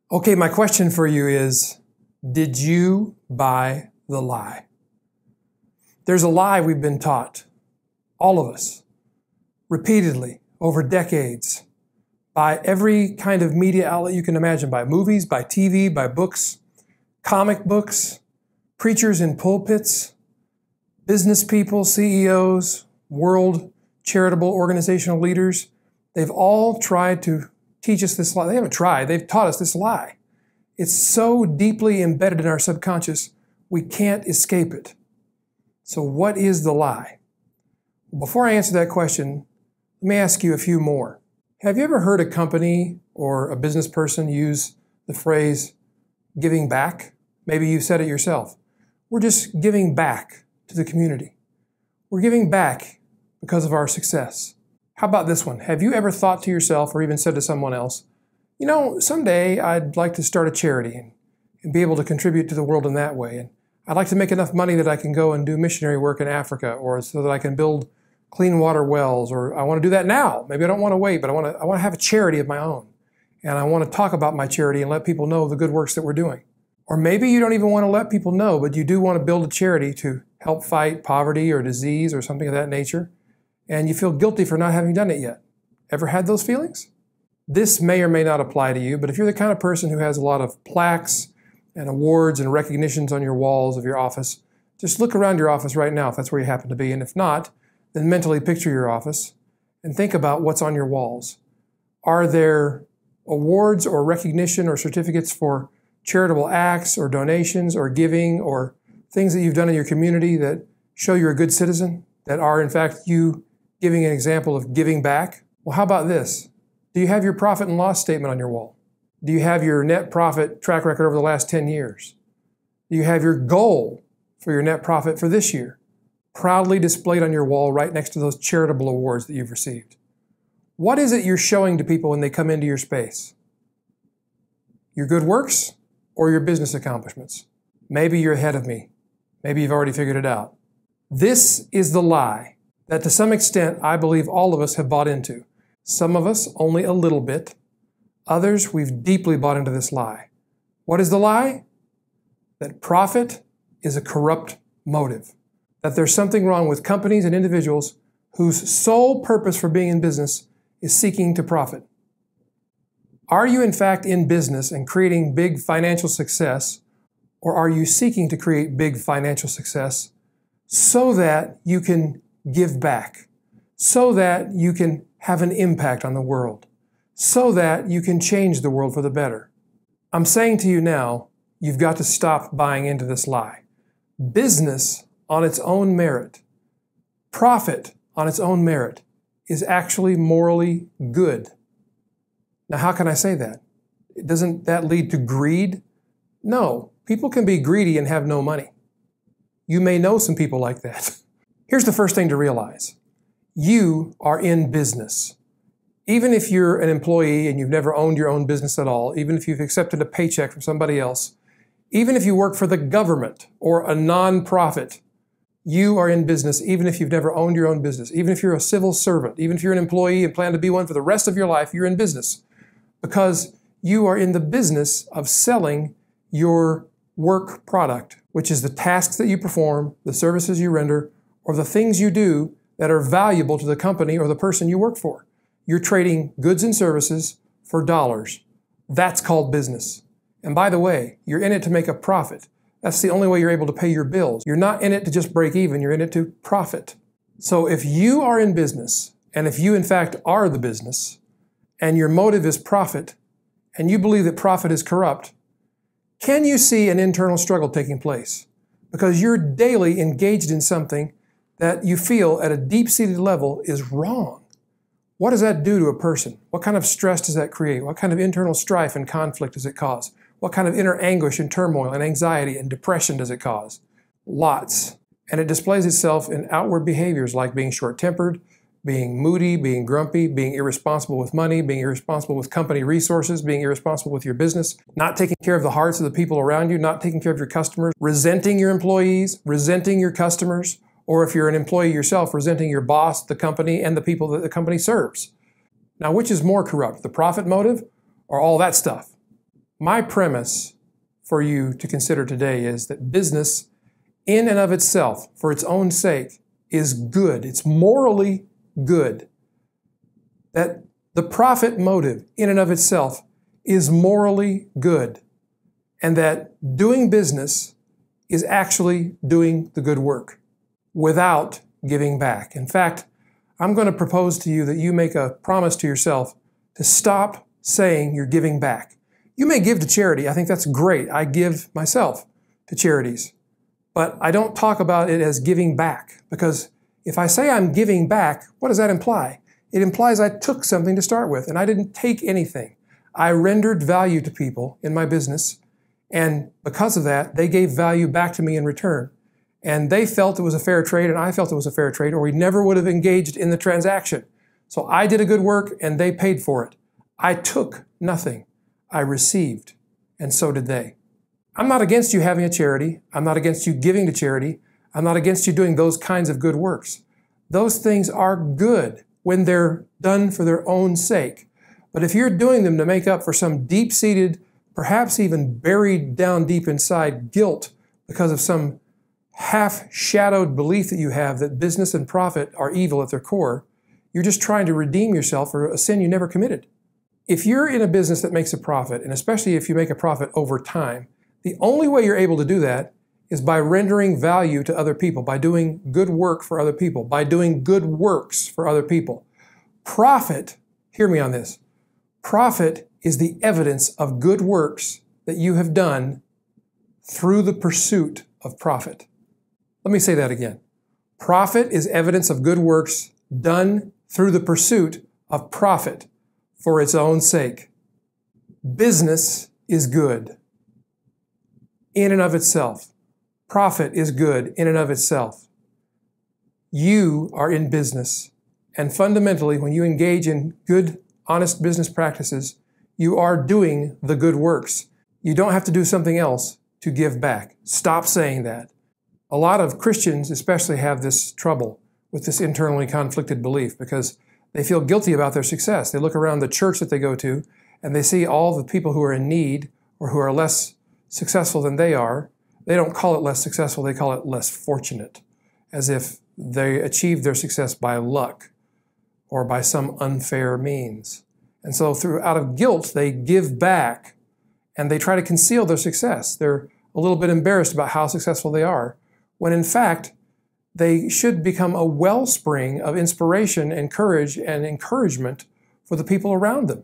Okay, my question for you is, did you buy the lie? There's a lie we've been taught, all of us, repeatedly over decades, by every kind of media outlet you can imagine, by movies, by TV, by books, comic books, preachers in pulpits, business people, CEOs, world charitable organizational leaders. They've all tried to teach us this lie. They haven't tried, they've taught us this lie. It's so deeply embedded in our subconscious, we can't escape it. So what is the lie? Before I answer that question, let me ask you a few more. Have you ever heard a company or a business person use the phrase giving back? Maybe you've said it yourself. We're just giving back to the community. We're giving back because of our success. How about this one? Have you ever thought to yourself or even said to someone else, you know, someday I'd like to start a charity and be able to contribute to the world in that way. And I'd like to make enough money that I can go and do missionary work in Africa, or so that I can build clean water wells, or I want to do that now. Maybe I don't want to wait, but I want to have a charity of my own. And I want to talk about my charity and let people know the good works that we're doing. Or maybe you don't even want to let people know, but you do want to build a charity to help fight poverty or disease or something of that nature. And you feel guilty for not having done it yet. Ever had those feelings? This may or may not apply to you, but if you're the kind of person who has a lot of plaques and awards and recognitions on your walls of your office, just look around your office right now if that's where you happen to be. And if not, then mentally picture your office and think about what's on your walls. Are there awards or recognition or certificates for charitable acts or donations or giving or things that you've done in your community that show you're a good citizen, that are in fact you giving an example of giving back? Well, how about this? Do you have your profit and loss statement on your wall? Do you have your net profit track record over the last 10 years? Do you have your goal for your net profit for this year proudly displayed on your wall right next to those charitable awards that you've received? What is it you're showing to people when they come into your space? Your good works or your business accomplishments? Maybe you're ahead of me. Maybe you've already figured it out. This is the lie that to some extent I believe all of us have bought into. Some of us only a little bit. Others, we've deeply bought into this lie. What is the lie? That profit is a corrupt motive. That there's something wrong with companies and individuals whose sole purpose for being in business is seeking to profit. Are you in fact in business and creating big financial success, or are you seeking to create big financial success so that you can give back, so that you can have an impact on the world, so that you can change the world for the better? I'm saying to you now, you've got to stop buying into this lie. Business on its own merit, profit on its own merit, is actually morally good. Now, how can I say that? Doesn't that lead to greed? No. People can be greedy and have no money. You may know some people like that. Here's the first thing to realize. You are in business. Even if you're an employee and you've never owned your own business at all, even if you've accepted a paycheck from somebody else, even if you work for the government or a nonprofit, you are in business even if you've never owned your own business. Even if you're a civil servant, even if you're an employee and plan to be one for the rest of your life, you're in business. Because you are in the business of selling your work product, which is the tasks that you perform, the services you render, or the things you do that are valuable to the company or the person you work for. You're trading goods and services for dollars. That's called business. And by the way, you're in it to make a profit. That's the only way you're able to pay your bills. You're not in it to just break even, you're in it to profit. So if you are in business, and if you in fact are the business, and your motive is profit, and you believe that profit is corrupt, can you see an internal struggle taking place? Because you're daily engaged in something that you feel at a deep-seated level is wrong. What does that do to a person? What kind of stress does that create? What kind of internal strife and conflict does it cause? What kind of inner anguish and turmoil and anxiety and depression does it cause? Lots. And it displays itself in outward behaviors like being short-tempered, being moody, being grumpy, being irresponsible with money, being irresponsible with company resources, being irresponsible with your business, not taking care of the hearts of the people around you, not taking care of your customers, resenting your employees, resenting your customers, or if you're an employee yourself, resenting your boss, the company, and the people that the company serves. Now, which is more corrupt, the profit motive or all that stuff? My premise for you to consider today is that business in and of itself, for its own sake, is good. It's morally good. That the profit motive in and of itself is morally good. And that doing business is actually doing the good work without giving back. In fact, I'm going to propose to you that you make a promise to yourself to stop saying you're giving back. You may give to charity. I think that's great. I give myself to charities. But I don't talk about it as giving back, because if I say I'm giving back, what does that imply? It implies I took something to start with, and I didn't take anything. I rendered value to people in my business, and because of that, they gave value back to me in return. And they felt it was a fair trade, and I felt it was a fair trade, or we never would have engaged in the transaction. So I did a good work, and they paid for it. I took nothing. I received, and so did they. I'm not against you having a charity. I'm not against you giving to charity. I'm not against you doing those kinds of good works. Those things are good when they're done for their own sake. But if you're doing them to make up for some deep-seated, perhaps even buried down deep inside guilt because of some half-shadowed belief that you have that business and profit are evil at their core, you're just trying to redeem yourself for a sin you never committed. If you're in a business that makes a profit, and especially if you make a profit over time, the only way you're able to do that is by rendering value to other people, by doing good work for other people, by doing good works for other people. Profit, hear me on this, profit is the evidence of good works that you have done through the pursuit of profit. Let me say that again. Profit is evidence of good works done through the pursuit of profit for its own sake. Business is good in and of itself. Profit is good in and of itself. You are in business, and fundamentally, when you engage in good, honest business practices, you are doing the good works. You don't have to do something else to give back. Stop saying that. A lot of Christians especially have this trouble with this internally conflicted belief because they feel guilty about their success. They look around the church that they go to, and they see all the people who are in need or who are less successful than they are. They don't call it less successful, they call it less fortunate, as if they achieved their success by luck or by some unfair means. And so out of guilt, they give back and they try to conceal their success. They're a little bit embarrassed about how successful they are, when in fact, they should become a wellspring of inspiration and courage and encouragement for the people around them.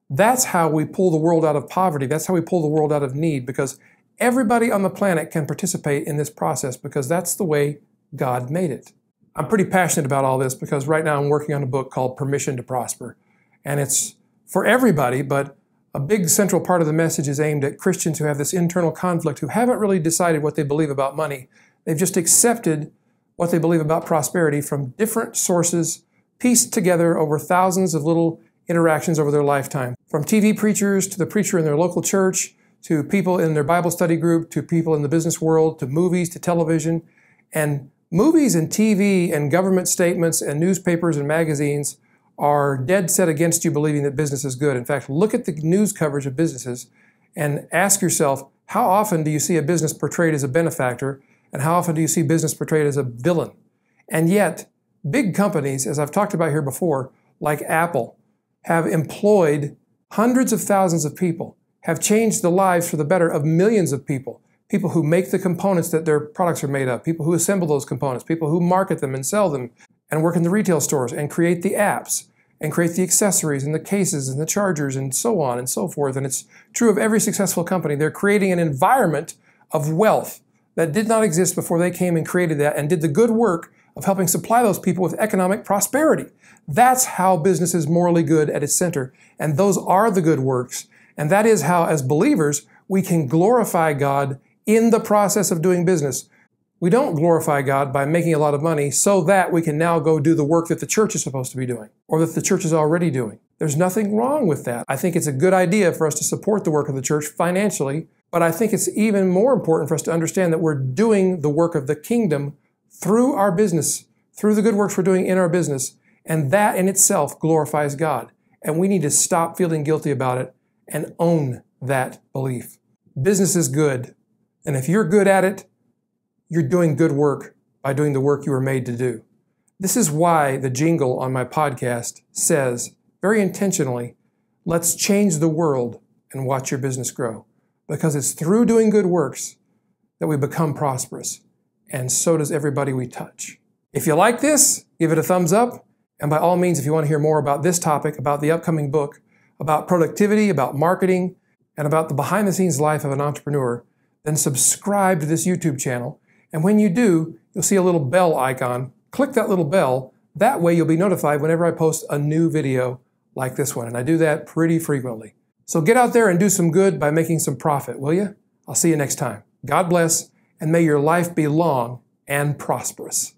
That's how we pull the world out of poverty. That's how we pull the world out of need, because everybody on the planet can participate in this process because that's the way God made it. I'm pretty passionate about all this because right now I'm working on a book called Permission to Prosper. And it's for everybody, but a big central part of the message is aimed at Christians who have this internal conflict, who haven't really decided what they believe about money. They've just accepted what they believe about prosperity from different sources, pieced together over thousands of little interactions over their lifetime. From TV preachers to the preacher in their local church, to people in their Bible study group, to people in the business world, to movies, to television. And movies and TV and government statements and newspapers and magazines are dead set against you believing that business is good. In fact, look at the news coverage of businesses and ask yourself, how often do you see a business portrayed as a benefactor, and how often do you see business portrayed as a villain? And yet, big companies, as I've talked about here before, like Apple, have employed hundreds of thousands of people, have changed the lives for the better of millions of people. People who make the components that their products are made of, people who assemble those components, people who market them and sell them and work in the retail stores and create the apps and create the accessories and the cases and the chargers and so on and so forth. And it's true of every successful company. They're creating an environment of wealth that did not exist before they came and created that and did the good work of helping supply those people with economic prosperity. That's how business is morally good at its center. And those are the good works. And that is how, as believers, we can glorify God in the process of doing business. We don't glorify God by making a lot of money so that we can now go do the work that the church is supposed to be doing, or that the church is already doing. There's nothing wrong with that. I think it's a good idea for us to support the work of the church financially, but I think it's even more important for us to understand that we're doing the work of the kingdom through our business, through the good works we're doing in our business, and that in itself glorifies God. And we need to stop feeling guilty about it and own that belief. Business is good. And if you're good at it, you're doing good work by doing the work you were made to do. This is why the jingle on my podcast says, very intentionally, let's change the world and watch your business grow. Because it's through doing good works that we become prosperous. And so does everybody we touch. If you like this, give it a thumbs up. And by all means, if you want to hear more about this topic, about the upcoming book, about productivity, about marketing, and about the behind-the-scenes life of an entrepreneur, then subscribe to this YouTube channel. And when you do, you'll see a little bell icon. Click that little bell. That way you'll be notified whenever I post a new video like this one. And I do that pretty frequently. So get out there and do some good by making some profit, will you? I'll see you next time. God bless, and may your life be long and prosperous.